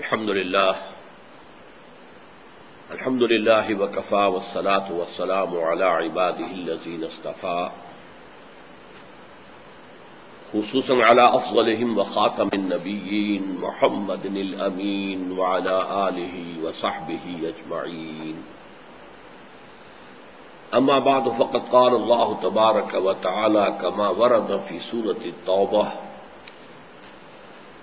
الحمد لله وكفى والصلاة والسلام على عباده الذين اصطفى خصوصا على أفضلهم وخاتم النبيين محمد الأمين وعلى آله وصحبه أجمعين. أما بعد فقد قال الله تبارك وتعالى كما ورد في سورة التوبة: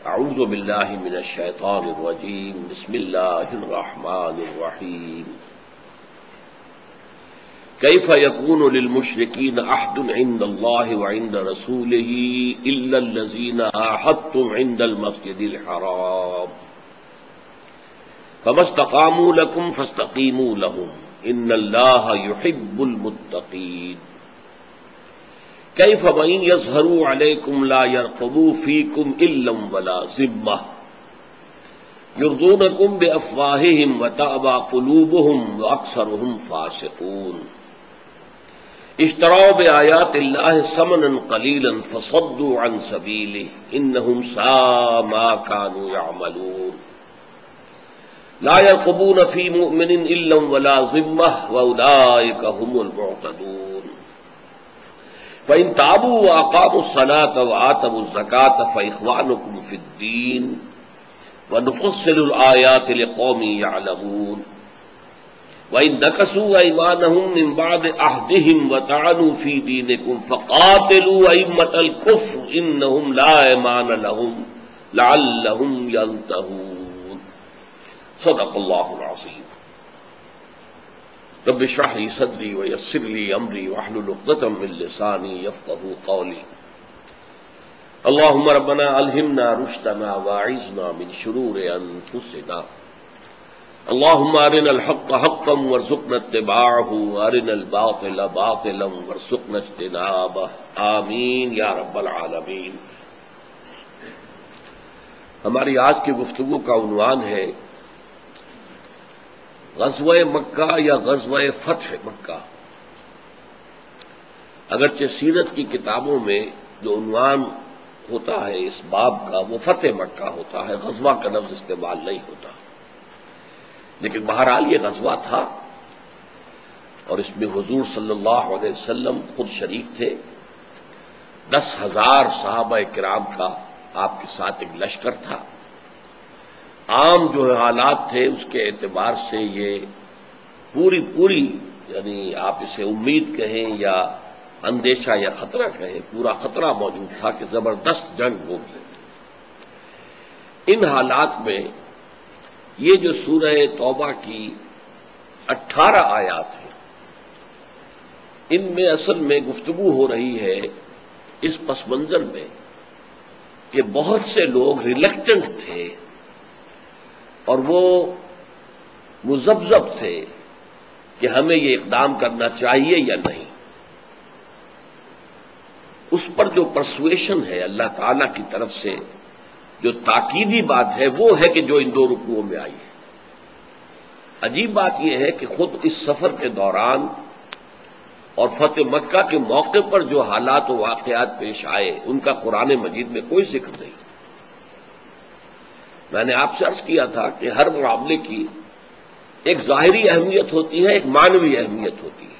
اعوذ باللہ من الشیطان الرجیم بسم اللہ الرحمن الرحیم. کیف یکون للمشرکین عہد عند اللہ وعند رسولہ الا الذین عاہدتم عند المسجد الحرام فما استقاموا لکم فاستقیموا لہم ان اللہ یحب المتقین. کیف وَإِن يَظْهَرُوا عَلَيْكُمْ لَا يَرْقُبُوا فِيكُمْ إِلًّا وَلَا ذِمَّةً يُرْضُونَكُمْ بِأَفْوَاهِهِمْ وَتَأْبَى قُلُوبُهُمْ وَأَكْثَرُهُمْ فَاسِقُونَ. اشتروا بآيات الله ثمنا قليلا فصدوا عن سبيله إنهم ساء ما كانوا يعملون. لا يرقبون في مؤمن إلا ولا ذمة وأولئك هم المعتدون. فَإِن تَابُوا وَأَقَامُوا الصَّلَاةَ وَآتَوُا الزَّكَاةَ فَإِخْوَانُكُمْ فِي الدِّينِ وَنُفَصِّلُ الْآيَاتِ لِقَوْمٍ يَعْلَمُونَ. وَإِن نَكَثُوا أَيْمَانَهُم مِّن بَعْدِ عَهْدِهِمْ وَطَعَنُوا فِي دِينِكُمْ فَقَاتِلُوا أَئِمَّةَ الْكُفْرِ إِنَّهُمْ لَا أَيْمَانَ لَهُمْ لَعَلَّهُمْ يَنتَهُونَ. صدق اللہ العظیم. رب اشرح لي صدري ويسر لي امري واحلل عقدة من لساني يفقهوا قولي. اللهم ربنا الهمنا رشدنا واعذنا من شرور انفسنا. اللهم ارنا الحق حقا وارزقنا اتباعه وارنا الباطل باطلا وارزقنا اجتنابه. آمین یا رب العالمین. ہماری آج کی گفتگو کا عنوان ہے غزوہ مکہ یا غزوہ فتح مکہ. اگرچہ سیرت کی کتابوں میں جو عنوان ہوتا ہے اس باب کا وہ فتح مکہ ہوتا ہے، غزوہ کا لفظ استعمال نہیں ہوتا، لیکن بہرحال یہ غزوہ تھا اور اس میں حضور صلی اللہ علیہ وسلم خود شریک تھے. 10,000 صحابہ کرام کا آپ کے ساتھ ایک لشکر تھا. عام جو حالات تھے اس کے اعتبار سے یہ پوری یعنی آپ اسے امید کہیں یا اندیشہ یا خطرہ کہیں، پورا خطرہ موجود تھا کہ زبردست جنگ ہوگی. ان حالات میں یہ جو سورہ توبہ کی 18 آیات ہیں ان میں اصل میں گفتگو ہو رہی ہے اس پس منظر میں کہ بہت سے لوگ ریلکٹنٹ تھے اور وہ مذبذب تھے کہ ہمیں یہ اقدام کرنا چاہیے یا نہیں. اس پر جو پرسویشن ہے اللہ تعالیٰ کی طرف سے جو تاکیدی بات ہے وہ ہے کہ جو ان 2 رکوعوں میں آئی ہے. عجیب بات یہ ہے کہ خود اس سفر کے دوران اور فتح مکہ کے موقع پر جو حالات و واقعات پیش آئے ان کا قرآن مجید میں کوئی ذکر نہیں. میں نے آپ سے عرض کیا تھا کہ ہر معاملے کی ایک ظاہری اہمیت ہوتی ہے، ایک معنوی اہمیت ہوتی ہے.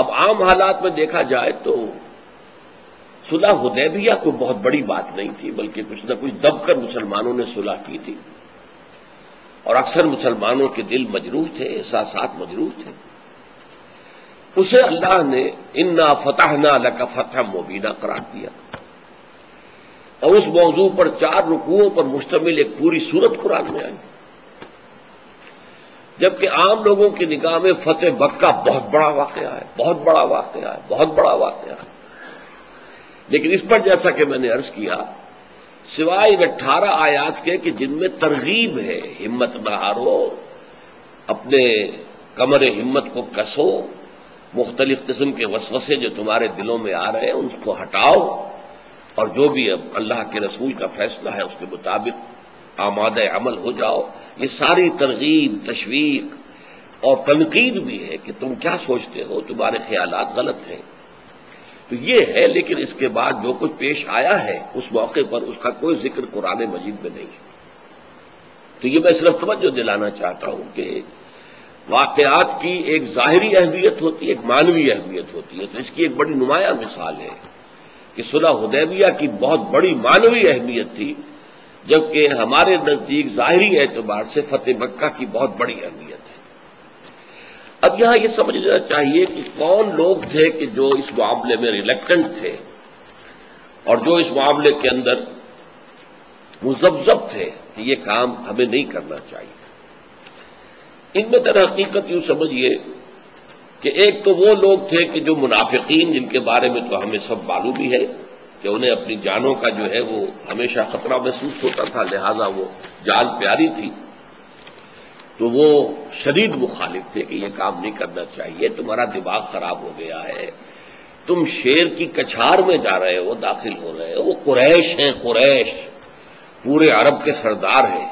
اب عام حالات میں دیکھا جائے تو صلح حدیبیہ کوئی بہت بڑی بات نہیں تھی، بلکہ کچھ نہ کچھ دب کر مسلمانوں نے صلح کی تھی اور اکثر مسلمانوں کے دل مجروح تھے، احساسات مجروح تھے. اسے اللہ نے انا فتحنا لک فتحا مبینا قرار دیا اور اس موضوع پر 4 رکوعوں پر مشتمل ایک پوری سورت قرآن میں آئی. جبکہ عام لوگوں کی نگاہ میں فتح مکہ بہت بڑا واقعہ ہے، بہت بڑا واقعہ ہے، بہت بڑا واقعہ ہے. لیکن اس پر جیسا کہ میں نے عرض کیا سوائے ان 18 آیات کے کہ جن میں ترغیب ہے، ہمت نہ ہارو، اپنے کمر ہمت کو کسو، مختلف قسم کے وسوسے جو تمہارے دلوں میں آ رہے ہیں ان کو ہٹاؤ اور جو بھی اب اللہ کے رسول کا فیصلہ ہے اس کے مطابق آمادہ عمل ہو جاؤ. یہ ساری ترغیب، تشویق اور تنقید بھی ہے کہ تم کیا سوچتے ہو، تمہارے خیالات غلط ہیں. تو یہ ہے، لیکن اس کے بعد جو کچھ پیش آیا ہے اس موقع پر اس کا کوئی ذکر قرآن مجید میں نہیں ہے. تو یہ میں صرف توجہ دلانا چاہتا ہوں کہ واقعات کی ایک ظاہری اہمیت ہوتی ہے، ایک معنوی اہمیت ہوتی ہے. تو اس کی ایک بڑی نمایاں مثال ہے کہ صلح حدیبیہ کی بہت بڑی معنوی اہمیت تھی، جبکہ ہمارے نزدیک ظاہری اعتبار سے فتح مکہ کی بہت بڑی اہمیت ہے. اب یہاں یہ سمجھنا چاہیے کہ کون لوگ تھے کہ جو اس معاملے میں ریلیکٹنٹ تھے اور جو اس معاملے کے اندر مذبذب تھے کہ یہ کام ہمیں نہیں کرنا چاہیے. ان میں در حقیقت یوں سمجھیے کہ ایک تو وہ لوگ تھے کہ جو منافقین، جن کے بارے میں تو ہمیں سب معلوم ہی ہے کہ انہیں اپنی جانوں کا جو ہے وہ ہمیشہ خطرہ محسوس ہوتا تھا، لہذا وہ جان پیاری تھی. تو وہ شدید مخالف تھے کہ یہ کام نہیں کرنا چاہیے، تمہارا دماغ خراب ہو گیا ہے، تم شیر کی کچھار میں جا رہے ہو، داخل ہو رہے ہو. وہ قریش ہیں، قریش پورے عرب کے سردار ہیں،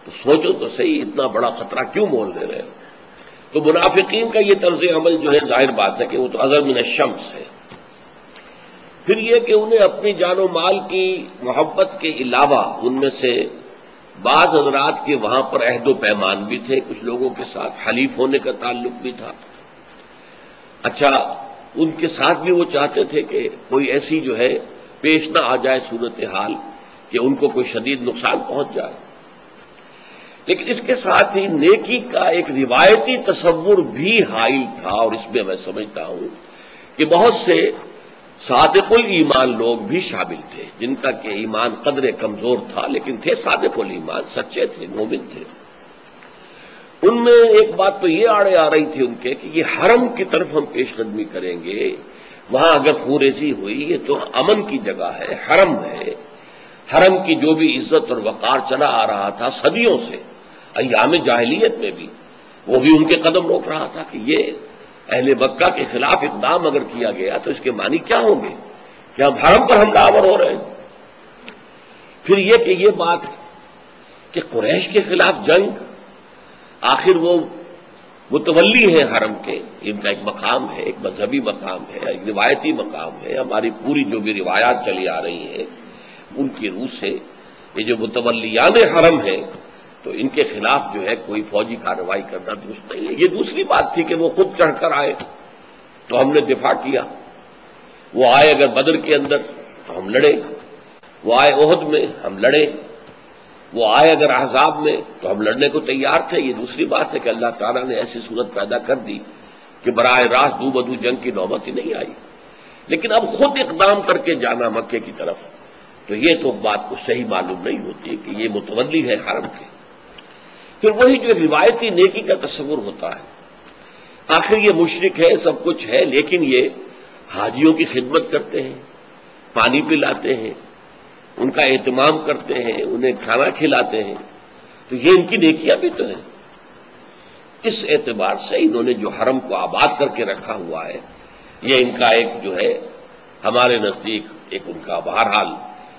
تو سوچو تو صحیح اتنا بڑا خطرہ کیوں مول لے رہے ہو. تو منافقین کا یہ طرز عمل جو ہے ظاہر بات ہے کہ وہ تو اظہر من الشمس ہے. پھر یہ کہ انہیں اپنی جان و مال کی محبت کے علاوہ ان میں سے بعض حضرات کے وہاں پر عہد و پیمان بھی تھے، کچھ لوگوں کے ساتھ حلیف ہونے کا تعلق بھی تھا. اچھا، ان کے ساتھ بھی وہ چاہتے تھے کہ کوئی ایسی جو ہے پیش نہ آ جائے صورتحال کہ ان کو کوئی شدید نقصان پہنچ جائے. لیکن اس کے ساتھ ہی نیکی کا ایک روایتی تصور بھی حائل تھا، اور اس میں میں سمجھتا ہوں کہ بہت سے صادق الایمان لوگ بھی شامل تھے جن کا کہ ایمان قدر کمزور تھا، لیکن تھے صادق الایمان، سچے تھے، مومن تھے. ان میں ایک بات تو یہ آڑے آ رہی تھی ان کے کہ یہ حرم کی طرف ہم پیش قدمی کریں گے، وہاں اگر خوریزی ہوئی یہ تو امن کی جگہ ہے، حرم ہے. حرم کی جو بھی عزت اور وقار چلا آ رہا تھا صدیوں سے، ایام جاہلیت میں بھی، وہ بھی ان کے قدم روک رہا تھا کہ یہ اہل مکہ کے خلاف اقدام اگر کیا گیا تو اس کے معنی کیا ہوں گے کہ ہم حرم پر حملہ آور ہو رہے ہیں. پھر یہ کہ یہ بات کہ قریش کے خلاف جنگ، آخر وہ متولی ہیں حرم کے، ان کا ایک مقام ہے، ایک مذہبی مقام ہے، ایک روایتی مقام ہے. ہماری پوری جو بھی روایات چلی آ رہی ہیں ان کی روح سے یہ جو متولیان حرم ہیں، تو ان کے خلاف جو ہے کوئی فوجی کارروائی کرنا درست نہیں ہے. یہ دوسری بات تھی کہ وہ خود چڑھ کر آئے تو ہم نے دفاع کیا، وہ آئے اگر بدر کے اندر تو ہم لڑے، وہ آئے احد میں ہم لڑے، وہ آئے اگر احزاب میں تو ہم لڑنے کو تیار تھے. یہ دوسری بات ہے کہ اللہ تعالیٰ نے ایسی صورت پیدا کر دی کہ براہ راست دو بدو جنگ کی نوبت ہی نہیں آئی. لیکن اب خود اقدام کر کے جانا مکے کی طرف، تو یہ تو بات کو صحیح معلوم نہیں ہوتی کہ یہ متولی ہے حرم کے. پھر وہی جو روایتی نیکی کا تصور ہوتا ہے، آخر یہ مشرک ہے، سب کچھ ہے، لیکن یہ حاجیوں کی خدمت کرتے ہیں، پانی پلاتے ہیں، ان کا اہتمام کرتے ہیں، انہیں کھانا کھلاتے ہیں، تو یہ ان کی نیکیاں بھی تو ہیں. اس اعتبار سے انہوں نے جو حرم کو آباد کر کے رکھا ہوا ہے، یہ ان کا ایک جو ہے ہمارے نزدیک ایک ان کا بہرحال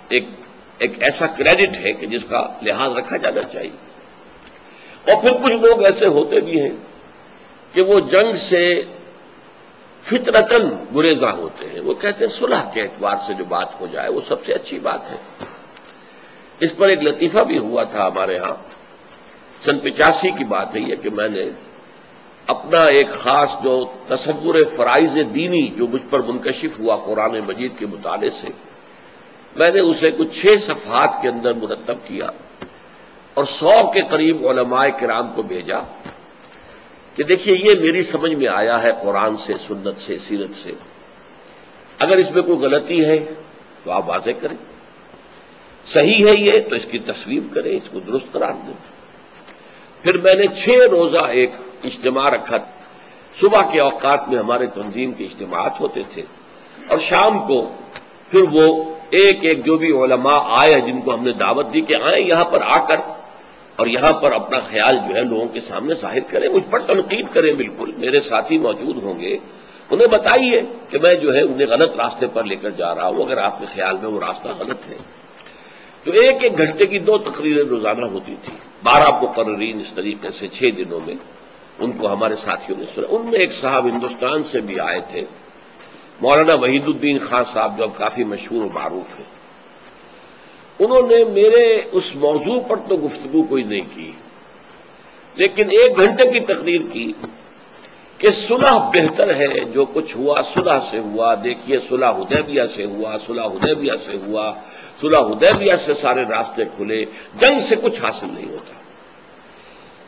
ایک ایسا کریڈٹ ہے کہ جس کا لحاظ رکھا جانا چاہیے. اور پھر کچھ لوگ ایسے ہوتے بھی ہیں کہ وہ جنگ سے فطرتاً گریزاں ہوتے ہیں. وہ کہتے ہیں صلح کے اعتبار سے جو بات ہو جائے وہ سب سے اچھی بات ہے. اس پر ایک لطیفہ بھی ہوا تھا ہمارے ہاں، سن 85 کی بات ہے یہ کہ میں نے اپنا ایک خاص جو تصور فرائض دینی جو مجھ پر منکشف ہوا قرآن مجید کے مطالعے سے، میں نے اسے کچھ 6 صفحات کے اندر مرتب کیا اور 100 کے قریب علماء کرام کو بھیجا کہ دیکھیے یہ میری سمجھ میں آیا ہے قرآن سے، سنت سے، سیرت سے، اگر اس میں کوئی غلطی ہے تو آپ واضح کریں، صحیح ہے یہ تو اس کی تصویب کریں، اس کو درست قرار دیں. پھر میں نے 6 روزہ ایک اجتماع رکھا. صبح کے اوقات میں ہمارے تنظیم کے اجتماعات ہوتے تھے اور شام کو پھر وہ ایک ایک جو بھی علماء آئے جن کو ہم نے دعوت دی کہ آئیں یہاں پر آ کر اور یہاں پر اپنا خیال جو ہے لوگوں کے سامنے ظاہر کریں، مجھ پر تنقید کریں. بالکل میرے ساتھی موجود ہوں گے، انہیں بتائیے کہ میں جو ہے انہیں غلط راستے پر لے کر جا رہا ہوں اگر آپ کے خیال میں وہ راستہ غلط ہے. تو ایک ایک گھنٹے کی 2 تقریریں روزانہ ہوتی تھی. 12 مقررین اس طریقے سے 6 دنوں میں ان کو ہمارے ساتھیوں نے سنا. ان میں ایک صاحب ہندوستان سے بھی آئے تھے، مولانا وحید الدین خان صاحب، جو اب کافی مشہور و معروف ہیں. انہوں نے میرے اس موضوع پر تو گفتگو کوئی نہیں کی، لیکن 1 گھنٹے کی تقریر کی کہ صلح بہتر ہے، جو کچھ ہوا صلح سے ہوا، دیکھیے صلح حدیبیہ سے ہوا، صلح حدیبیہ سے ہوا، صلح حدیبیہ سے سارے راستے کھلے، جنگ سے کچھ حاصل نہیں ہوتا۔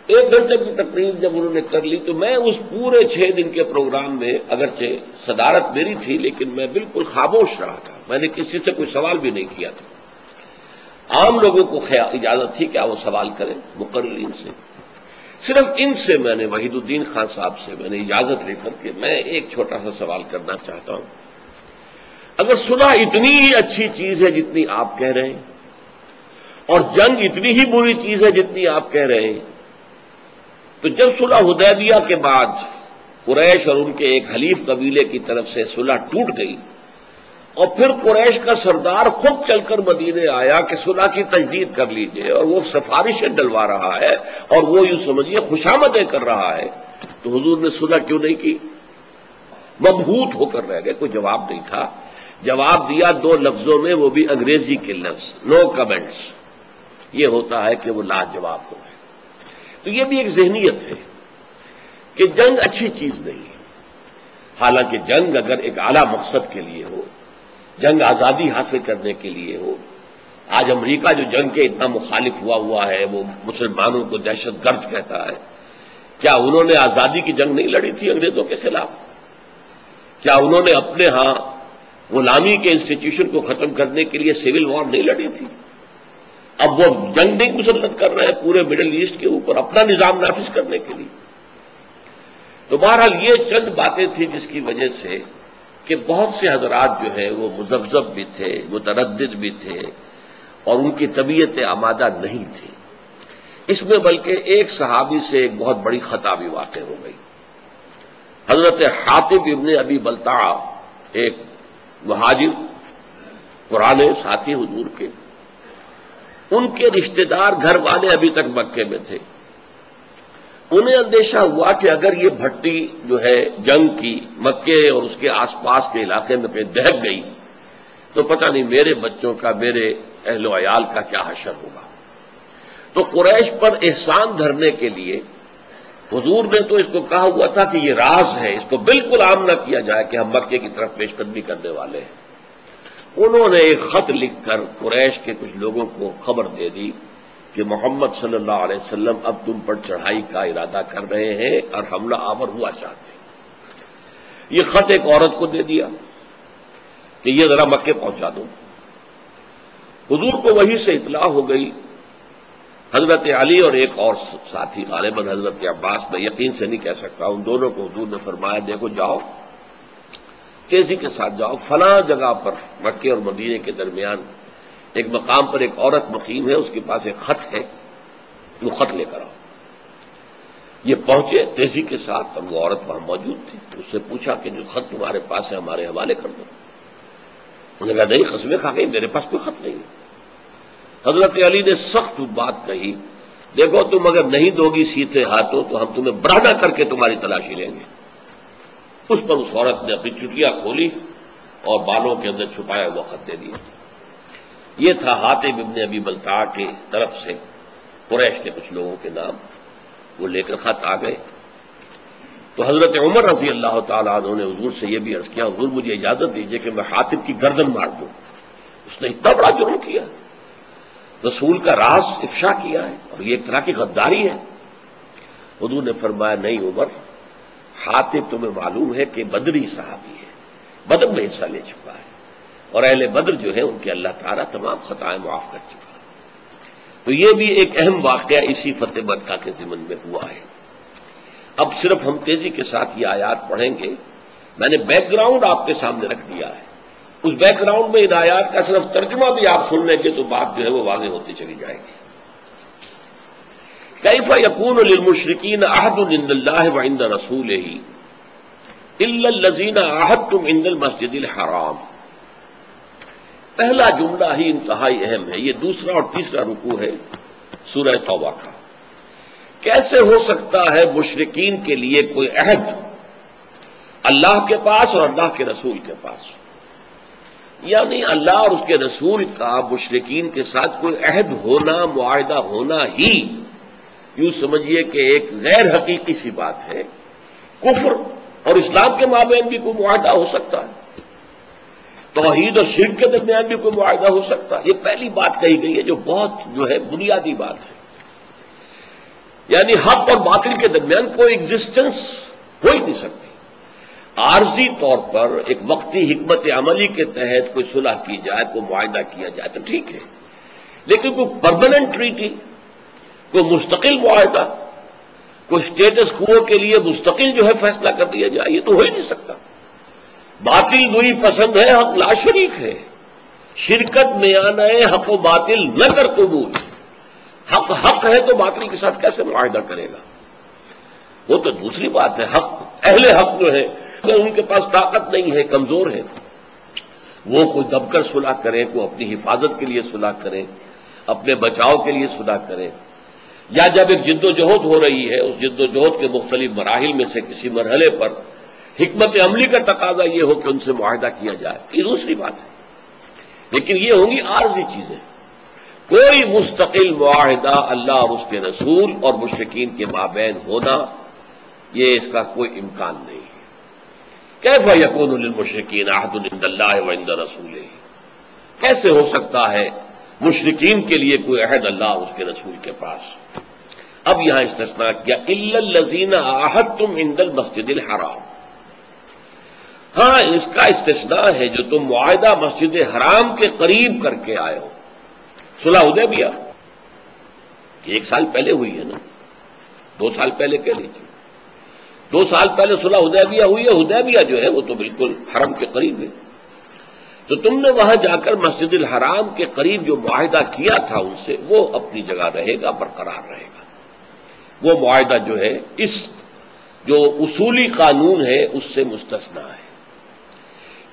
1 گھنٹے کی تقریر جب انہوں نے کر لی تو میں اس پورے 6 دن کے پروگرام میں، اگرچہ صدارت میری تھی لیکن میں بالکل خاموش رہا تھا، میں نے کسی سے کوئی سوال بھی نہیں کیا تھا۔ عام لوگوں کو اجازت تھی کہ وہ سوال کریں مقررین سے، صرف ان سے میں نے، وحید الدین خان صاحب سے میں نے اجازت لے کر کے میں ایک چھوٹا سا سوال کرنا چاہتا ہوں۔ اگر صلح اتنی ہی اچھی چیز ہے جتنی آپ کہہ رہے ہیں، اور جنگ اتنی ہی بری چیز ہے جتنی آپ کہہ رہے ہیں، تو جب صلح حدیبیہ کے بعد قریش اور ان کے ایک حلیف قبیلے کی طرف سے صلح ٹوٹ گئی، اور پھر قریش کا سردار خود چل کر مدینے آیا کہ صلح کی تجدید کر لیجئے، اور وہ سفارشیں ڈلوا رہا ہے اور وہ یوں سمجھیے خوشامدیں کر رہا ہے، تو حضور نے صلح کیوں نہیں کی؟ مبہوت ہو کر رہ گئے، کوئی جواب نہیں تھا۔ جواب دیا 2 لفظوں میں، وہ بھی انگریزی کے لفظ، نو کمنٹس۔ یہ ہوتا ہے کہ وہ لاجواب ہو گئے۔ تو یہ بھی ایک ذہنیت ہے کہ جنگ اچھی چیز نہیں ہے، حالانکہ جنگ اگر ایک اعلیٰ مقصد کے لیے ہو، جنگ آزادی حاصل کرنے کے لیے ہو۔ آج امریکہ جو جنگ کے اتنا مخالف ہوا ہے، وہ مسلمانوں کو دہشت گرد کہتا ہے، کیا انہوں نے آزادی کی جنگ نہیں لڑی تھی انگریزوں کے خلاف؟ کیا انہوں نے اپنے ہاں غلامی کے انسٹیٹیوشن کو ختم کرنے کے لیے سول وار نہیں لڑی تھی؟ اب وہ جنگ نہیں مسلط کر رہے ہیں پورے مڈل ایسٹ کے اوپر اپنا نظام نافذ کرنے کے لیے؟ تو بہرحال یہ چند باتیں تھیں جس کی وجہ سے کہ بہت سے حضرات جو ہے وہ مذبذب بھی تھے، متردد بھی تھے، اور ان کی طبیعت آمادہ نہیں تھی۔ اس میں بلکہ ایک صحابی سے ایک بہت بڑی خطا بھی واقع ہو گئی۔ حضرت حاطب ابن ابی بلتعہ، ایک مہاجر پرانے ساتھی حضور کے، ان کے رشتہ دار گھر والے ابھی تک مکے میں تھے۔ انہیں اندیشہ ہوا کہ اگر یہ بھٹی جو ہے جنگ کی مکے اور اس کے آس پاس کے علاقے میں کہیں دہک گئی تو پتہ نہیں میرے بچوں کا، میرے اہل و عیال کا کیا حشر ہوگا۔ تو قریش پر احسان دھرنے کے لیے حضور نے تو اس کو کہا ہوا تھا کہ یہ راز ہے، اس کو بالکل عام نہ کیا جائے کہ ہم مکے کی طرف پیش قدمی کرنے والے ہیں۔ انہوں نے ایک خط لکھ کر قریش کے کچھ لوگوں کو خبر دے دی کہ محمد صلی اللہ علیہ وسلم اب تم پر چڑھائی کا ارادہ کر رہے ہیں اور حملہ آور ہوا چاہتے ہیں۔ یہ خط ایک عورت کو دے دیا کہ یہ ذرا مکے پہنچا دو۔ حضور کو وہی سے اطلاع ہو گئی۔ حضرت علی اور ایک اور ساتھی، غالباً حضرت عباس، میں یقین سے نہیں کہہ سکتا، ان دونوں کو حضور نے فرمایا دیکھو جاؤ، تیزی کے ساتھ جاؤ، فلاں جگہ پر مکے اور مدینے کے درمیان ایک مقام پر ایک عورت مقیم ہے، اس کے پاس ایک خط ہے، وہ خط لے کر آؤ۔ یہ پہنچے تیزی کے ساتھ اور وہ عورت وہاں موجود تھی۔ اس سے پوچھا کہ جو خط تمہارے پاس ہے ہمارے حوالے کر دو۔ انہوں نے کہا نہیں، قسمیں کھا گئی، میرے پاس کوئی خط نہیں ہے۔ حضرت علی نے سخت بات کہی، دیکھو تم اگر نہیں دو گی سیدھے ہاتھوں تو ہم تمہیں برہنہ کر کے تمہاری تلاشی لیں گے۔ اس پر اس عورت نے اپنی چٹیاں کھولی اور بالوں کے اندر چھپایا ہوا خط دے دیا۔ یہ تھا حاطب ابن ابی بلتعہ کی طرف سے قریش کے کچھ لوگوں کے نام، وہ لے کر خط آ گئے۔ تو حضرت عمر رضی اللہ تعالیٰ عنہ نے حضور سے یہ بھی عرض کیا، حضور مجھے اجازت دیجیے کہ میں حاطب کی گردن مار دوں، اس نے اتنا بڑا جرم کیا، رسول کا راز افشا کیا ہے، اور یہ ایک طرح کی غداری ہے۔ حضور نے فرمایا نہیں عمر، حاطب تمہیں معلوم ہے کہ بدری صحابی ہے، بدر میں حصہ لے چکا ہے، اور اہل بدر جو ہے ان کے اللہ تعالیٰ تمام خطائیں معاف کر چکا ہے۔ تو یہ بھی ایک اہم واقعہ اسی فتح مکہ کے ضمن میں ہوا ہے۔ اب صرف ہم تیزی کے ساتھ یہ آیات پڑھیں گے، میں نے بیک گراؤنڈ آپ کے سامنے رکھ دیا ہے، اس بیک گراؤنڈ میں ان آیات کا صرف ترجمہ بھی آپ سن لیں گے تو بات جو ہے وہ واضح ہوتی چلی جائے گی۔ کیف یکون للمشرکین عہد عند اللہ وعند رسولہ الا الذین عاہدتم عند المسجد الحرام۔ پہلا جملہ ہی انتہائی اہم ہے، یہ دوسرا اور تیسرا رکوع ہے سورہ توبہ کا۔ کیسے ہو سکتا ہے مشرکین کے لیے کوئی عہد اللہ کے پاس اور اللہ کے رسول کے پاس؟ یعنی اللہ اور اس کے رسول کا مشرکین کے ساتھ کوئی عہد ہونا، معاہدہ ہونا ہی یوں سمجھیے کہ ایک غیر حقیقی سی بات ہے۔ کفر اور اسلام کے مابین بھی کوئی معاہدہ ہو سکتا ہے، توحید اور شرک کے درمیان بھی کوئی معاہدہ ہو سکتا ہے۔ یہ پہلی بات کہی گئی ہے جو بہت بنیادی بات ہے، یعنی حق اور باطل کے درمیان کوئی ایگزسٹنس ہو ہی نہیں سکتی۔ عارضی طور پر ایک وقتی حکمت عملی کے تحت کوئی صلح کی جائے، کوئی معاہدہ کیا جائے تو ٹھیک ہے، لیکن کوئی پرماننٹ ٹریٹی، کوئی مستقل معاہدہ، کوئی اسٹیٹس کو کے لیے مستقل فیصلہ کر دیا جائے، یہ تو ہو ہی نہیں سکتا۔ باطل وہی پسند ہے، حق لا شریک ہے۔ شرکت میں آنا ہے، حق و باطل نہ کر قبول۔ حق حق ہے تو باطل کے ساتھ کیسے معاہدہ کرے گا؟ وہ تو دوسری بات ہے۔ حق اہل حق جو ہے ان کے پاس طاقت نہیں ہے، کمزور ہے، وہ کوئی دب کر صلح کریں، کوئی اپنی حفاظت کے لیے صلح کریں، اپنے بچاؤ کے لیے صلح کریں، یا جب ایک جد و جہد ہو رہی ہے، اس جد و جہد کے مختلف مراحل میں سے کسی مرحلے پر حکمت عملی کا تقاضا یہ ہو کہ ان سے معاہدہ کیا جائے، یہ دوسری بات ہے۔ لیکن یہ ہوں گی عارضی چیزیں۔ کوئی مستقل معاہدہ اللہ اور اس کے رسول اور مشرکین کے مابین ہونا، یہ اس کا کوئی امکان نہیں ہے۔ کیف یکون للمشرکین عہد عند اللہ وعند رسولہ، کیسے ہو سکتا ہے مشرکین کے لیے کوئی عہد اللہ اور اس کے رسول کے پاس؟ اب یہاں استثناء کیا، الا الذین عاہدتم عند المسجد الحرام۔ ہاں، اس کا استثناء ہے جو تم معاہدہ مسجد حرام کے قریب کر کے آئے ہو۔ صلح حدیبیہ 1 سال پہلے ہوئی ہے نا، 2 سال پہلے کہہ لیجیے، 2 سال پہلے صلح حدیبیہ ہوئی ہے۔ حدیبیہ جو ہے وہ تو بالکل حرم کے قریب ہے، تو تم نے وہاں جا کر مسجد الحرام کے قریب جو معاہدہ کیا تھا ان سے، وہ اپنی جگہ رہے گا، برقرار رہے گا۔ وہ معاہدہ جو ہے اس جو اصولی قانون ہے اس سے مستثنیٰ ہے۔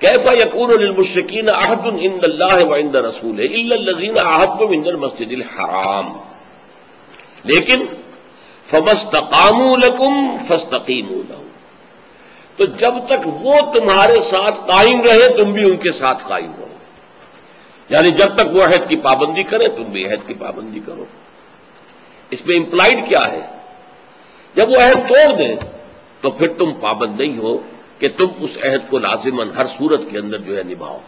کیف یکون للمشرکین عہد عند اللہ وعند رسولہ الا الذین عاہدتم عند المسجد الحرام، لیکن فما استقاموا لکم فاستقیموا لہم، تو جب تک وہ تمہارے ساتھ قائم رہے تم بھی ان کے ساتھ قائم رہو، یعنی جب تک وہ عہد کی پابندی کرے تم بھی عہد کی پابندی کرو۔ اس میں امپلائڈ کیا ہے؟ جب وہ عہد توڑ دیں تو پھر تم پابند نہیں ہو کہ تم اس عہد کو لازماً ہر صورت کے اندر نبھاؤ۔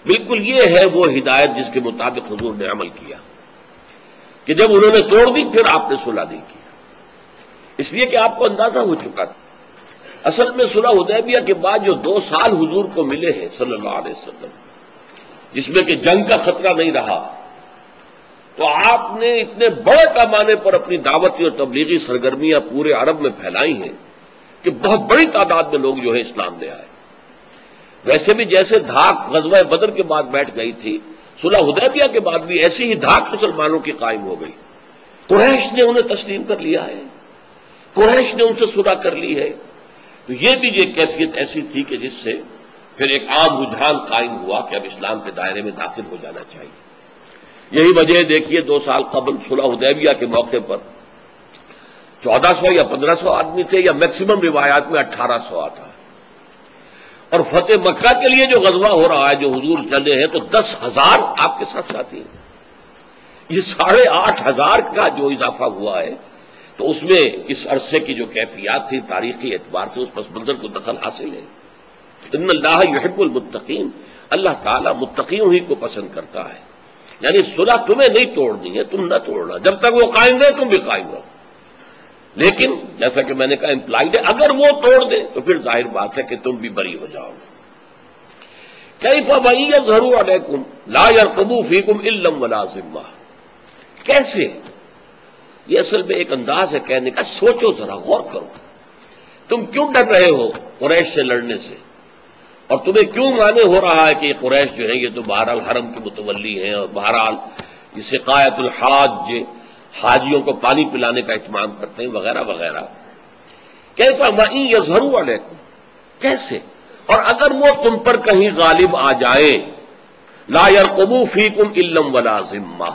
بالکل یہ ہے وہ ہدایت جس کے مطابق حضور نے عمل کیا کہ جب انہوں نے توڑ دی پھر آپ نے صلح نہیں کیا، اس لیے کہ آپ کو اندازہ ہو چکا تھا۔ اصل میں صلح حدیبیہ کے بعد جو 2 سال حضور کو ملے ہیں صلی اللہ علیہ وسلم، جس میں کہ جنگ کا خطرہ نہیں رہا، تو آپ نے اتنے بڑے پیمانے پر اپنی دعوتی اور تبلیغی سرگرمیاں پورے عرب میں پھیلائی ہیں کہ بہت بڑی تعداد میں لوگ اسلام لے آئے۔ ویسے بھی جیسے دھاک غزوہ بدر کے بعد بیٹھ گئی تھی، صلح حدیبیہ کے بعد بھی ایسی ہی دھاک مسلمانوں کی قائم ہو گئی۔ قریش نے انہیں تسلیم کر لیا ہے، قریش نے ان سے صلح کر لی ہے، تو یہ بھی ایک کیفیت ایسی تھی کہ جس سے پھر ایک عام رجحان قائم ہوا کہ اب اسلام کے دائرے میں داخل ہو جانا چاہیے۔ یہی وجہ دیکھیے 2 سال قبل صلح حدیبیہ کے موقع پر 1400 یا 1500 آدمی تھے، یا میکسیمم روایات میں 1800 آتا ہے، اور فتح مکہ کے لیے جو غزوہ ہو رہا ہے، جو حضور چلے ہیں، تو 10,000 آپ کے ساتھ ساتھی ہیں۔ یہ 8,500 کا جو اضافہ ہوا ہے، تو اس میں اس عرصے کی جو کیفیات تھی تاریخی اعتبار سے اس پس منظر کو دخل حاصل ہے۔ ان اللہ یحب المتقین، اللہ تعالیٰ متقیوں ہی کو پسند کرتا ہے۔ یعنی صلح تمہیں نہیں توڑنی ہے، تم نہ توڑنا، جب تک وہ قائم رہے تم بھی قائم رہو، لیکن جیسا کہ میں نے کہا امپلائڈ ہے، اگر وہ توڑ دے تو پھر ظاہر بات ہے کہ تم بھی بری ہو جاؤ گے۔ کیف وَإِن يَظْهَرُوا عَلَيْكُمْ لَا يَرْقُبُوا فِيكُمْ إِلًّا وَلَا ذِمَّةً، کیسے؟ یہ اصل میں ایک انداز ہے کہنے کا، سوچو ذرا، غور کرو، تم کیوں ڈر رہے ہو قریش سے لڑنے سے، اور تمہیں کیوں مانے ہو رہا ہے کہ یہ قریش جو ہے یہ تو بہرحال حرم کے متولی ہیں، اور بہرحال یہ سقایت الحاج، حاجیوں کو پانی پلانے کا اہتمام کرتے ہیں وغیرہ وغیرہ۔ کیف وَإِن يَظْهَرُوا عَلَيْكُمْ، کیسے؟ اور اگر وہ تم پر کہیں غالب آ جائیں، لَا يَرْقُبُوا فِيكُمْ إِلًّا وَلَا ذِمَّةً،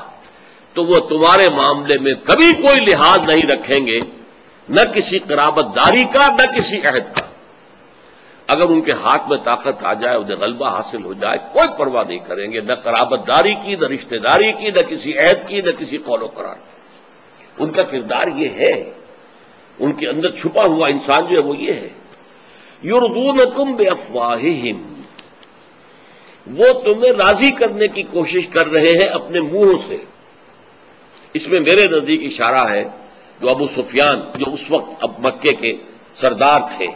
تو وہ تمہارے معاملے میں کبھی کوئی لحاظ نہیں رکھیں گے، نہ کسی قرابت داری کا نہ کسی عہد کا۔ اگر ان کے ہاتھ میں طاقت آ جائے، انہیں غلبہ حاصل ہو جائے، کوئی پرواہ نہیں کریں گے، نہ قرابت داری کی، نہ رشتہ داری کی، نہ کسی عہد کی، نہ کسی قول و قرار کی۔ ان کا کردار یہ ہے، ان کے اندر چھپا ہوا انسان جو ہے وہ یہ ہے۔ یردونکم بافواہہم، وہ تمہیں راضی کرنے کی کوشش کر رہے ہیں اپنے منہوں سے۔ اس میں میرے نزدیک اشارہ ہے جو ابو سفیان، جو اس وقت اب مکے کے سردار تھے،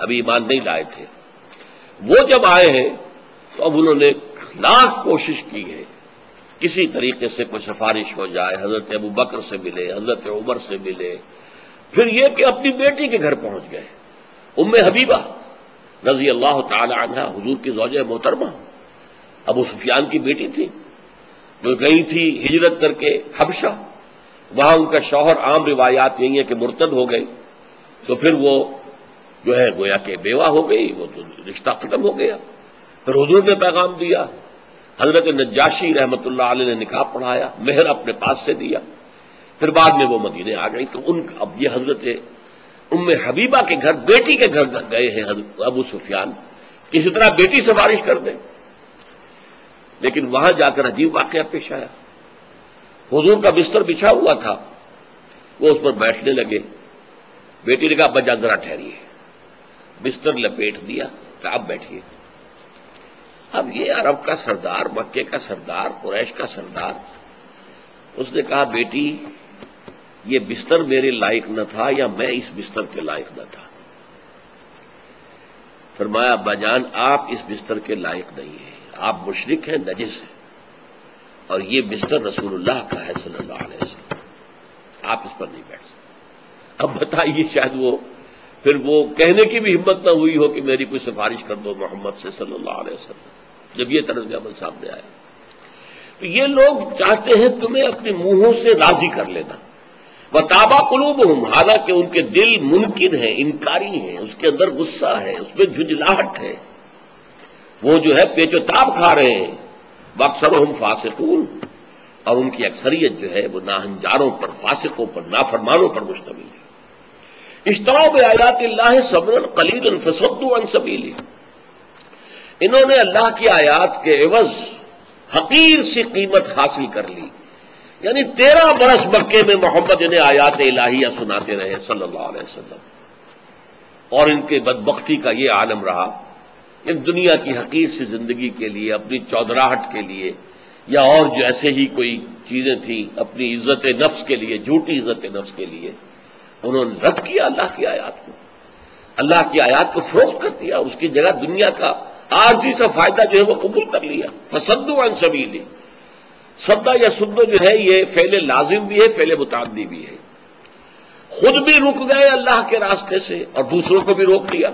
ابھی ایمان نہیں لائے تھے، وہ جب آئے ہیں تو اب انہوں نے لاکھ کوشش کی ہے کسی طریقے سے کوئی سفارش ہو جائے، حضرت ابو بکر سے ملے، حضرت عمر سے ملے، پھر یہ کہ اپنی بیٹی کے گھر پہنچ گئے، ام حبیبہ رضی اللہ تعالی عنہ، حضور کی زوجہ محترمہ، ابو سفیان کی بیٹی تھی، جو گئی تھی ہجرت کر کے حبشہ، وہاں ان کا شوہر، عام روایات یہی ہے کہ مرتد ہو گئی، تو پھر وہ جو ہے گویا کہ بیوہ ہو گئی، وہ تو رشتہ ختم ہو گیا۔ پھر حضور نے پیغام دیا، حضرت نجاشی رحمت اللہ علیہ نے نکاح پڑھایا، مہر اپنے پاس سے دیا، پھر بعد میں وہ مدینے آ گئی۔ تو اب یہ حضرت ام حبیبہ کے گھر، بیٹی کے گھر گئے ہیں ابو سفیان، کسی طرح بیٹی سفارش کر دیں، لیکن وہاں جا کر عجیب واقعہ پیش آیا۔ حضور کا بستر بچھا ہوا تھا، وہ اس پر بیٹھنے لگے، بیٹی نے کہا ابا جان ذرا ٹھہریے، بستر لپیٹ دیا، کہ اب بیٹھیے۔ اب یہ عرب کا سردار، مکے کا سردار، قریش کا سردار، اس نے کہا بیٹی یہ بستر میرے لائق نہ تھا یا میں اس بستر کے لائق نہ تھا؟ فرمایا ابا جان آپ اس بستر کے لائق نہیں ہیں، آپ مشرک ہیں، نجس ہیں، اور یہ بستر رسول اللہ کا ہے صلی اللہ علیہ وسلم، آپ اس پر نہیں بیٹھ سکتے۔ اب بتائیے شاید وہ پھر وہ کہنے کی بھی ہمت نہ ہوئی ہو کہ میری کوئی سفارش کر دو محمد سے صلی اللہ علیہ وسلم، جب یہ طرز عمل سامنے آیا۔ تو یہ لوگ چاہتے ہیں تمہیں اپنے منہوں سے راضی کر لینا، وتابا قلوبہم، حالانکہ ان کے دل منکر ہیں، انکاری ہیں، اس کے اندر غصہ ہے، اس میں جھنجھلاہٹ ہے، وہ جو ہے پیچ و تاب کھا رہے ہیں، واکثرہم فاسقون، اور ان کی اکثریت جو ہے وہ ناہنجاروں پر، فاسقوں پر، نافرمانوں پر مشتمل ہے۔ اشتروا بآیات اللہ ثمنا قلیلا فصدوا عن سبیلہ، انہوں نے اللہ کی آیات کے عوض حقیر سی قیمت حاصل کر لی، یعنی 13 برس مکے میں محمد انہیں آیات الہیہ سناتے رہے صلی اللہ علیہ وسلم، اور ان کے بدبختی کا یہ عالم رہا، ان دنیا کی حقیر سی زندگی کے لیے، اپنی چودراہٹ کے لیے، یا اور جو ایسے ہی کوئی چیزیں تھیں، اپنی عزت نفس کے لیے، جھوٹی عزت نفس کے لیے، انہوں نے رد کیا اللہ کی آیات کو، اللہ کی آیات کو فروخت کر دیا، اس کی جگہ دنیا کا عارضی سا فائدہ جو ہے وہ قبول کر لیا۔ فصدوا عن سبیلہ، صدا یا سدو جو ہے یہ فعل لازم بھی ہے، فعل متعدی بھی ہے، خود بھی رک گئے اللہ کے راستے سے اور دوسروں کو بھی روک دیا،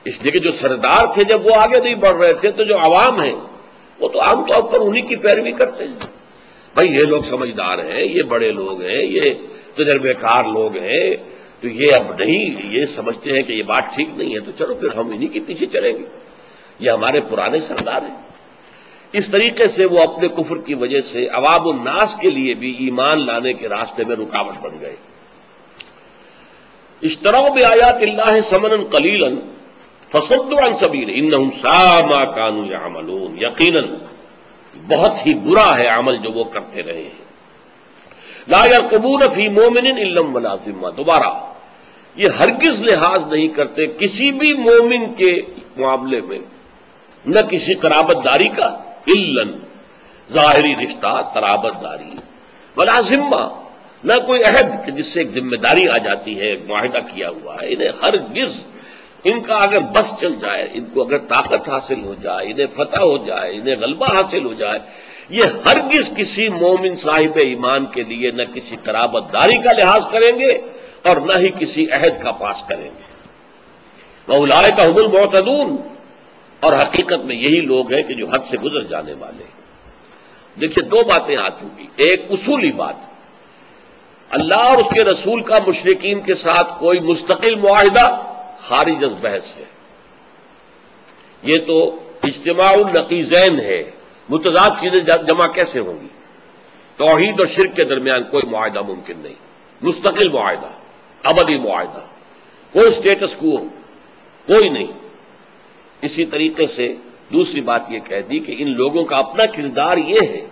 اس لیے کہ جو سردار تھے جب وہ آگے نہیں بڑھ رہے تھے تو جو عوام ہیں وہ تو عام طور پر انہی کی پیروی کرتے ہیں، بھائی یہ لوگ سمجھدار ہیں، یہ بڑے لوگ ہیں، یہ تجربے کار لوگ ہیں، تو یہ اب نہیں، یہ سمجھتے ہیں کہ یہ بات ٹھیک نہیں ہے، تو چلو پھر ہم انہی کے پیچھے چلیں گے، یہ ہمارے پرانے سردار ہیں۔ اس طریقے سے وہ اپنے کفر کی وجہ سے عوام الناس کے لیے بھی ایمان لانے کے راستے میں رکاوٹ بن گئے۔ اشتروا بآیات اللہ ثمنا قلیلا فصدوا عن سبیلہ انہم ساء ما كانوا یعملون، یقیناً بہت ہی برا ہے عمل جو وہ کرتے رہے ہیں۔ لا یرقبون فی مومن الا ولا ذمہ، دوبارہ یہ ہرگز لحاظ نہیں کرتے کسی بھی مومن کے معاملے میں، نہ کسی قرابت داری کا، الا ظاہری رشتہ، قرابت داری، ولا ذمہ، نہ کوئی عہد کہ جس سے ایک ذمہ داری آ جاتی ہے، ایک معاہدہ کیا ہوا ہے، انہیں ہرگز، ان کا اگر بس چل جائے، ان کو اگر طاقت حاصل ہو جائے، انہیں فتح ہو جائے، انہیں غلبہ حاصل ہو جائے، یہ ہرگز کسی مومن صاحب ایمان کے لیے نہ کسی قرابت داری کا لحاظ کریں گے اور نہ ہی کسی عہد کا پاس کریں گے۔ وَأُولَٰئِكَ هُمُ الْمُعْتَدُونَ، اور حقیقت میں یہی لوگ ہیں کہ جو حد سے گزر جانے والے ہیں۔ دیکھیے دو باتیں آ چکی، ایک اصولی بات، اللہ اور اس کے رسول کا مشرکین کے ساتھ کوئی مستقل معاہدہ خارج از بحث ہے، یہ تو اجتماع النقیضین ہے، متضاد چیزیں جمع کیسے ہوں گی؟ توحید اور شرک کے درمیان کوئی معاہدہ ممکن نہیں، مستقل معاہدہ، ابدی معاہدہ، کوئی سٹیٹس کو کوئی نہیں، اسی طریقے سے دوسری بات یہ کہہ دی کہ ان لوگوں کا اپنا کردار یہ ہے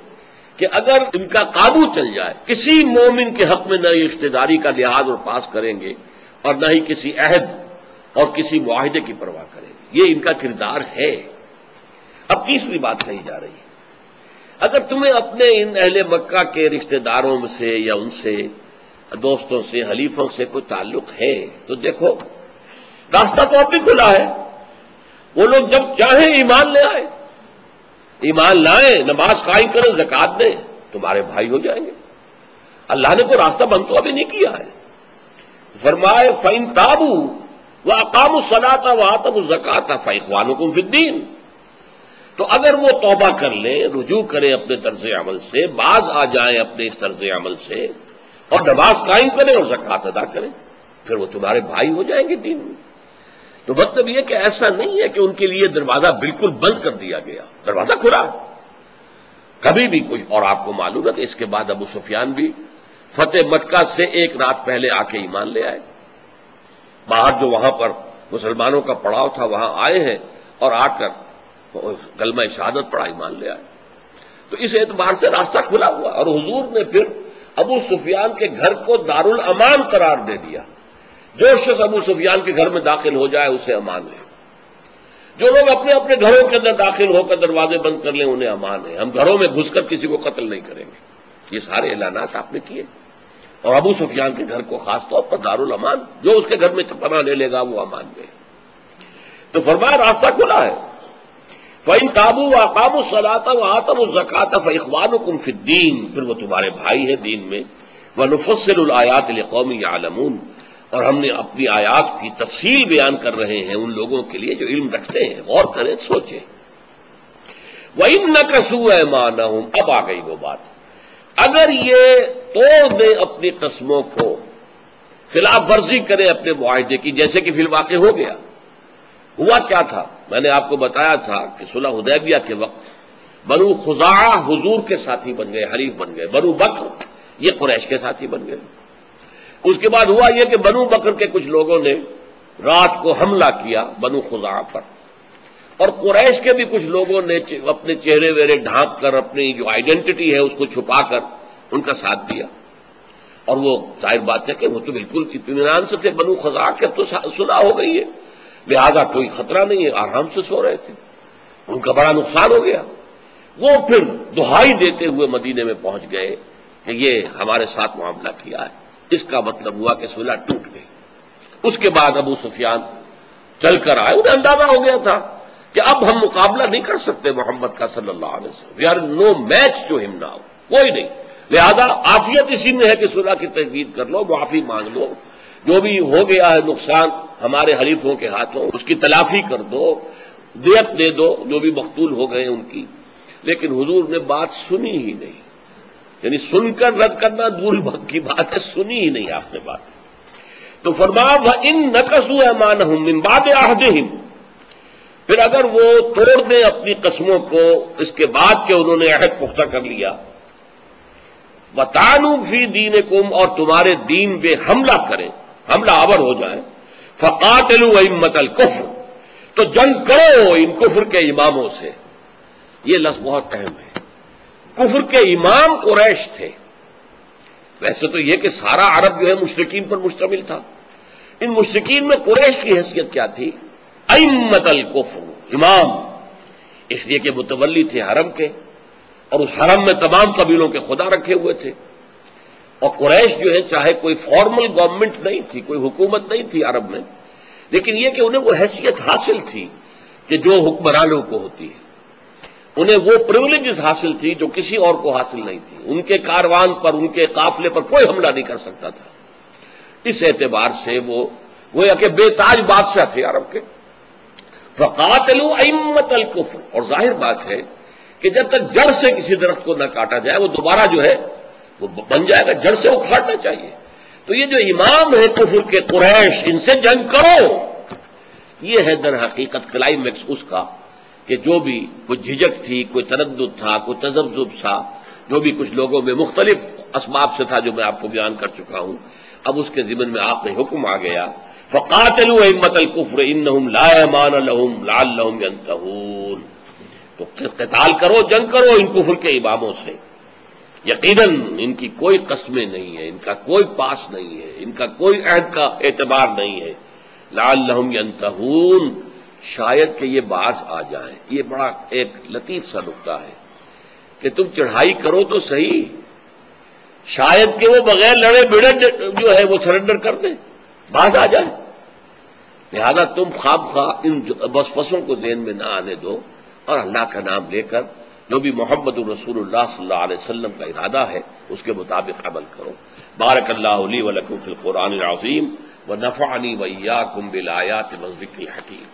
کہ اگر ان کا قابو چل جائے، کسی مومن کے حق میں نہ یہ رشتہ داری کا لحاظ اور پاس کریں گے اور نہ ہی کسی عہد اور کسی معاہدے کی پرواہ کریں گے، یہ ان کا کردار ہے۔ اب تیسری بات کہی جا رہی ہے، اگر تمہیں اپنے ان اہل مکہ کے رشتہ داروں میں سے یا ان سے دوستوں سے حلیفوں سے کوئی تعلق ہے تو دیکھو راستہ تو اب بھی کھلا ہے، وہ لوگ جب چاہیں ایمان لے آئے، ایمان لائیں، نماز قائم کریں، زکات دیں، تمہارے بھائی ہو جائیں گے۔ اللہ نے کوئی راستہ بند تو ابھی نہیں کیا ہے۔ فرمائے فَإِن تَابُوا وَأَقَامُوا الصَّلَاةَ وَآتَوُا الزَّكَاةَ فَإِخْوَانُكُمْ فِي الدِّينِ، تو اگر وہ توبہ کر لیں، رجوع کریں اپنے طرز عمل سے، باز آ جائیں اپنے اس طرز عمل سے، اور نماز قائم کریں اور زکات ادا کریں، پھر وہ تمہارے بھائی ہو جائیں گے دین میں۔ تو مطلب یہ کہ ایسا نہیں ہے کہ ان کے لیے دروازہ بالکل بند کر دیا گیا، دروازہ کھلا کبھی بھی کچھ۔ اور آپ کو معلوم ہے کہ اس کے بعد ابو سفیان بھی فتح مکہ سے ایک رات پہلے آ کے ایمان لے آئے، باہر جو وہاں پر مسلمانوں کا پڑاؤ تھا وہاں آئے ہیں اور آ کر کلمہ شہادت پڑھا، ایمان لے آئے۔ تو اس اعتبار سے راستہ کھلا ہوا، اور حضور نے پھر ابو سفیان کے گھر کو دارالامان قرار دے دیا۔ جو شخص ابو سفیان کے گھر میں داخل ہو جائے اسے امان ہے، جو لوگ اپنے اپنے گھروں کے اندر داخل ہو کر دروازے بند کر لیں انہیں امان ہے، ہم گھروں میں گھس کر کسی کو قتل نہیں کریں گے۔ یہ سارے اعلانات آپ نے کیے، اور ابو سفیان کے گھر کو خاص طور پر دارالامان، جو اس کے گھر میں پناہ لے لے گا وہ امان میں۔ تو فرمایا راستہ کھلا ہے، فَإِن تَابُوا وَأَقَامُوا الصَّلَاةَ وَآتَوُا الزَّكَاةَ فَإِخْوَانُكُمْ فِي الدِّينِ، پھر وہ تمہارے بھائی ہیں دین میں۔ وَنُفَصِّلُ الْآيَاتِ لِقَوْمٍ يَعْلَمُونَ، اور ہم نے اپنی آیات کی تفصیل بیان کر رہے ہیں ان لوگوں کے لیے جو علم رکھتے ہیں، غور کریں، سوچیں۔ وَإِن نَكَثُوا أَيْمَانَهُمْ، اب آ گئی وہ بات، اگر یہ توڑ دیں اپنی قسموں کو، خلاف ورزی کریں اپنے معاہدے کی، جیسے کہ فی الواقع ہو گیا۔ ہوا کیا تھا، میں نے آپ کو بتایا تھا کہ صلح حدیبیہ کے وقت بنو خزاعہ حضور کے ساتھی بن گئے، حلیف بن گئے، بنو بکر یہ قریش کے ساتھی بن گئے۔ اس کے بعد ہوا یہ کہ بنو بکر کے کچھ لوگوں نے رات کو حملہ کیا بنو خزاعہ پر، اور قریش کے بھی کچھ لوگوں نے اپنے چہرے ویرے ڈھانپ کر، اپنی جو آئیڈینٹی ہے اس کو چھپا کر ان کا ساتھ دیا۔ اور وہ ظاہر بات ہے کہ وہ تو بالکل اطمینان سے تھے، بنو خزاعہ کے تو صلح ہو گئی ہے، لہذا کوئی خطرہ نہیں ہے، آرام سے سو رہے تھے، ان کا بڑا نقصان ہو گیا۔ وہ پھر دہائی دیتے ہوئے مدینے میں پہنچ گئے کہ یہ ہمارے ساتھ معاملہ کیا ہے، اس کا مطلب ہوا کہ صلح ٹوٹ گئی۔ اس کے بعد ابو سفیان چل کر آئے، انہیں اندازہ ہو گیا تھا کہ اب ہم مقابلہ نہیں کر سکتے محمد کا صلی اللہ علیہ وسلم، we are no match to ہم ناؤ، کوئی نہیں، لہذا عافیت اسی میں ہے کہ صلح کی تجدید کر لو، معافی مانگ لو، جو بھی ہو گیا ہے نقصان ہمارے حلیفوں کے ہاتھوں اس کی تلافی کر دو، دیت دے دو جو بھی مقتول ہو گئے ان کی۔ لیکن حضور نے بات سنی ہی نہیں، یعنی سن کر رد کرنا دور کی بات ہے، سنی ہی نہیں آپ نے بات۔ تو فرمایا وَإِن نَكَثُوا أَيْمَانَهُم مِّن بَعْدِ عَهْدِهِمْ، پھر اگر وہ توڑ دیں اپنی قسموں کو اس کے بعد کہ انہوں نے عہد پختہ کر لیا، وَطَعَنُوا فِي دِينِكُمْ، اور تمہارے دین پہ حملہ کریں، حملہ آور ہو جائیں، فَقَاتِلُوا أَئِمَّةَ الْكُفْرِ، تو جنگ کرو ان کفر کے اماموں سے۔ یہ لفظ بہت اہم ہے، کفر کے امام قریش تھے۔ ویسے تو یہ کہ سارا عرب جو ہے مشرکین پر مشتمل تھا، ان مشرکین میں قریش کی حیثیت کیا تھی؟ ائمۃ الکفر، امام، اس لیے کہ متولی تھے حرم کے، اور اس حرم میں تمام قبیلوں کے خدا رکھے ہوئے تھے۔ اور قریش جو ہے چاہے کوئی فارمل گورنمنٹ نہیں تھی، کوئی حکومت نہیں تھی عرب میں، لیکن یہ کہ انہیں وہ حیثیت حاصل تھی کہ جو حکمرانوں کو ہوتی ہے، انہیں وہ پریولیجز حاصل تھی جو کسی اور کو حاصل نہیں تھی، ان کے کاروان پر، ان کے قافلے پر کوئی حملہ نہیں کر سکتا تھا۔ اس اعتبار سے وہ یا کہ بے تاج بادشاہ تھے عرب کے۔ فقاتلوا ائمۃ الکفر، اور ظاہر بات ہے کہ جب تک جڑ سے کسی درخت کو نہ کاٹا جائے وہ دوبارہ جو ہے وہ بن جائے گا، جڑ سے اکھاڑنا چاہیے۔ تو یہ جو امام ہے کفر کے قریش، ان سے جنگ کرو، یہ ہے در حقیقت کلائمیکس اس کا کہ جو بھی کوئی جھجک تھی، کوئی تردد تھا، کوئی تذبذب تھا، جو بھی کچھ لوگوں میں مختلف اسباب سے تھا جو میں آپ کو بیان کر چکا ہوں، اب اس کے ضمن میں آخری حکم آ گیا، فقاتلوا ائمۃ الکفر انہم لا ایمان لہم لعلہم ینتہون، تو قتال کرو، جنگ کرو ان کفر کے اماموں سے، یقیناً ان کی کوئی قسمیں نہیں ہے، ان کا کوئی پاس نہیں ہے، ان کا کوئی عہد کا اعتبار نہیں ہے، لعلہم ینتہون، شاید کہ یہ باز آ جائیں۔ یہ بڑا ایک لطیف سا نکتہ ہے کہ تم چڑھائی کرو تو صحیح، شاید کہ وہ بغیر لڑے بڑے جو ہے وہ سرنڈر کر دیں، باز آ جائے، لہذا تم خواہ ان وسوسوں کو ذہن میں نہ آنے دو، اور اللہ کا نام لے کر جو بھی محمد الرسول اللہ صلی اللہ علیہ وسلم کا ارادہ ہے اس کے مطابق عمل کرو۔ بارک اللہ لی ولکم فی القرآن العظیم ونفعنی وإیاکم بالآیات والذکر الحکیم۔